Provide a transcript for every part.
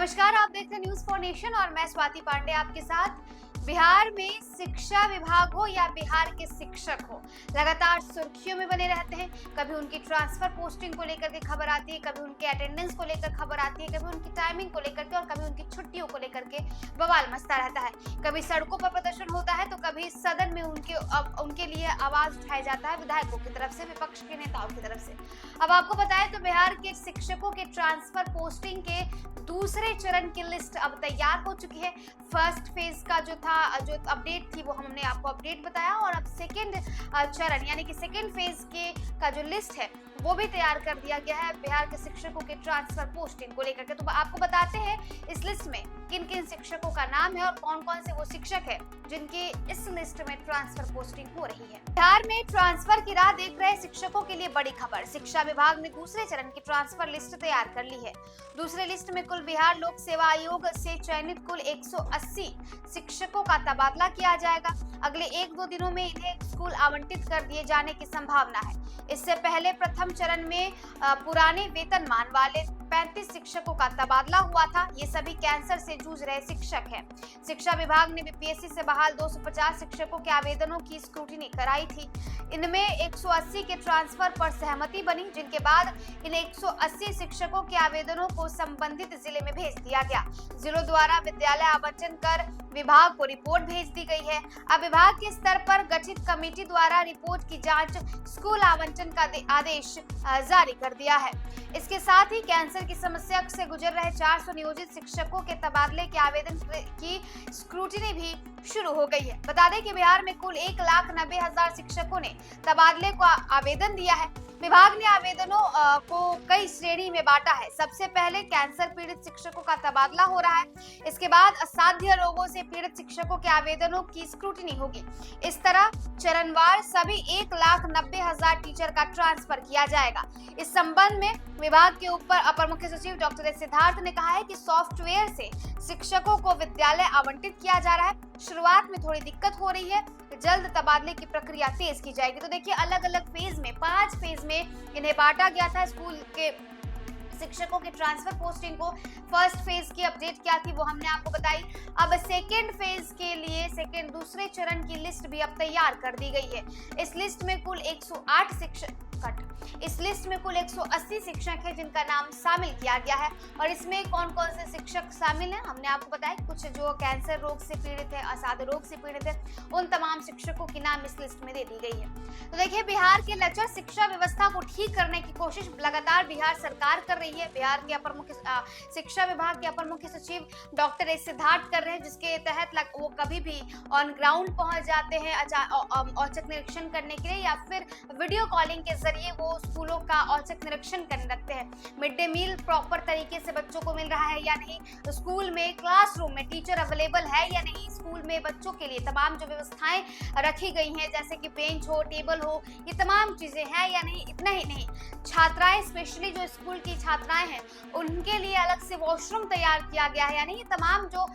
नमस्कार, आप देख रहे हैं न्यूज फॉर नेशन और मैं स्वाति पांडे आपके साथ। बिहार में शिक्षा विभाग हो या बिहार के शिक्षक हो, लगातार सुर्खियों में बने रहते हैं। कभी उनकी ट्रांसफर पोस्टिंग को लेकर के खबर आती है, कभी उनके अटेंडेंस को लेकर खबर आती है, कभी उनकी टाइमिंग को लेकर के और कभी उनकी छुट्टियों को लेकर के बवाल मचता रहता है। कभी सड़कों पर प्रदर्शन होता है तो कभी सदन में उनके लिए आवाज उठाया जाता है, विधायकों की तरफ से, विपक्ष के नेताओं की तरफ से। अब आपको बताएं तो बिहार के शिक्षकों के ट्रांसफर पोस्टिंग के दूसरे चरण की लिस्ट अब तैयार हो चुकी है। फर्स्ट फेज का जो अपडेट थी वो हमने आपको अपडेट बताया, और अब सेकंड चरण यानी कि सेकंड फेज का जो लिस्ट है वो भी तैयार कर दिया गया है बिहार के शिक्षकों के ट्रांसफर पोस्टिंग को लेकर के। तो आपको बताते हैं इस लिस्ट में किन किन शिक्षकों का नाम है और कौन कौन से वो शिक्षक है जिनकी इस लिस्ट में ट्रांसफर पोस्टिंग हो रही है। बिहार में ट्रांसफर की राह देख रहे शिक्षकों के लिए बड़ी खबर। शिक्षा विभाग ने दूसरे चरण की ट्रांसफर लिस्ट तैयार कर ली है। दूसरे लिस्ट में कुल बिहार लोक सेवा आयोग से चयनित कुल 180 शिक्षकों का तबादला किया जाएगा। अगले 1-2 दिनों में इन्हें स्कूल आवंटित कर दिए जाने की संभावना है। इससे पहले प्रथम चरण में पुराने वेतनमान वाले 35 शिक्षकों का तबादला हुआ था। ये सभी कैंसर से जूझ रहे शिक्षक हैं। शिक्षा विभाग ने बीपीएससी से बहाल 250 शिक्षकों के आवेदनों की स्क्रूटिनी कराई थी। इनमें 180 के ट्रांसफर पर सहमति बनी, जिनके बाद इन 180 शिक्षकों के आवेदनों को संबंधित जिले में भेज दिया गया। जिलों द्वारा विद्यालय आवंटन कर विभाग को रिपोर्ट भेज दी गई है। अब विभाग के स्तर पर गठित कमेटी द्वारा रिपोर्ट की जांच, स्कूल आवंटन का आदेश जारी कर दिया है। इसके साथ ही कैंसर की समस्या से गुजर रहे 400 नियोजित शिक्षकों के तबादले के आवेदन की स्क्रूटिनी भी शुरू हो गई है। बता दें कि बिहार में कुल 1,90,000 शिक्षकों ने तबादले को आवेदन दिया है। विभाग ने आवेदनों को कई श्रेणी में बांटा है। सबसे पहले कैंसर पीड़ित शिक्षकों का तबादला हो रहा है। इसके बाद असाध्य रोगों से पीड़ित शिक्षकों के आवेदनों की स्क्रूटिनी होगी। इस तरह चरणवार सभी 1,90,000 टीचर का ट्रांसफर किया जाएगा। इस संबंध में विभाग के ऊपर अपर मुख्य सचिव डॉक्टर एस सिद्धार्थ ने कहा है कि सॉफ्टवेयर से शिक्षकों को विद्यालय आवंटित किया जा रहा है। शुरुआत में थोड़ी दिक्कत हो रही है, जल्द तबादले की प्रक्रिया तेज की जाएगी। तो देखिए, अलग अलग फेज में 5 फेज में इन्हें बांटा गया था। स्कूल के शिक्षकों के ट्रांसफर पोस्टिंग को फर्स्ट फेज की अपडेट क्या थी वो हमने आपको बताई। अब सेकंड फेज के लिए दूसरे चरण की लिस्ट भी अब तैयार कर दी गई है। इस लिस्ट में कुल 180 शिक्षक है जिनका नाम शामिल किया गया है। और इसमें कौन कौन से शिक्षक शामिल हैं हमने आपको बताया। कुछ जो कैंसर रोग से पीड़ित है, असाध्य रोग से पीड़ित है, उन तमाम शिक्षकों की नाम इस लिस्ट में दे दी गई है। तो देखिए, बिहार के लचर शिक्षा व्यवस्था को ठीक करने की कोशिश लगातार बिहार सरकार कर रही है। बिहार के अपर मुख्य शिक्षा विभाग के अपर मुख्य सचिव डॉक्टर एस सिद्धार्थ कर रहे हैं, जिसके तहत वो कभी भी ऑन ग्राउंड पहुंच जाते हैं औचक निरीक्षण करने के लिए, या फिर वीडियो कॉलिंग के जरिए वो स्कूलों का औचक निरीक्षण करने लगते हैं। मिड डे मील प्रॉपर तरीके से बच्चों को मिल रहा है या नहीं, स्कूल में क्लासरूम में टीचर अवेलेबल है या नहीं, स्कूल में बच्चों के लिए तमाम जो व्यवस्थाएं रखी गई हैं जैसे कि बेंच हो, टेबल हो, ये तमाम चीजें हैं या नहीं। इतना ही नहीं, छात्राएं, स्पेशली जो स्कूल की छात्राएं हैं, उनके लिए अलग से वॉशरूम तैयार किया गया है या नहीं। तमाम जो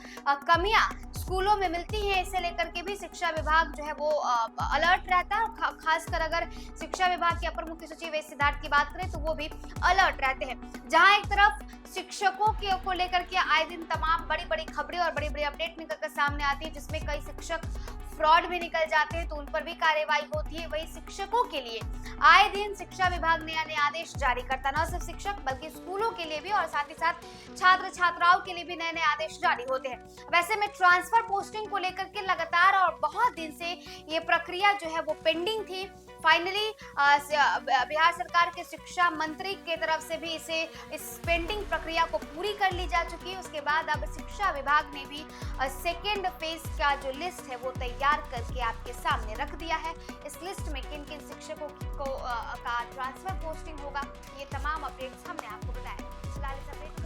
कमियां स्कूलों में मिलती हैं, इसे लेकर के भी शिक्षा विभाग जो है वो अलर्ट रहता है। खासकर अगर शिक्षा विभाग के अपर मुख्य सचिव एस सिद्धार्थ की बात करें तो वो भी अलर्ट रहते हैं। जहां एक तरफ शिक्षकों को लेकर के आए दिन तमाम बड़ी बड़ी खबरें और बड़ी बड़ी अपडेट निकल कर सामने आती है, जिसमें कई शिक्षक फ्रॉड भी निकल जाते हैं तो उन पर भी कार्रवाई होती है। वही शिक्षकों के लिए आए दिन शिक्षा विभाग नए आदेश जारी करता, न सिर्फ शिक्षक बल्कि स्कूलों के लिए भी और साथ ही साथ छात्र छात्राओं के लिए भी नए आदेश जारी होते हैं। वैसे में ट्रांसफर पोस्टिंग को लेकर के लगातार और बहुत दिन से ये प्रक्रिया जो है वो पेंडिंग थी। फाइनली बिहार सरकार के शिक्षा मंत्री के तरफ से भी इस पेंडिंग प्रक्रिया को पूरी कर ली जा चुकी है। उसके बाद अब शिक्षा विभाग ने भी सेकेंड फेज का जो लिस्ट है वो तैयार करके आपके सामने रख दिया है। इस लिस्ट में किन किन शिक्षकों का ट्रांसफर पोस्टिंग होगा, ये तमाम अपडेट्स हमने आपको बताया। फिलहाल इस अपडेट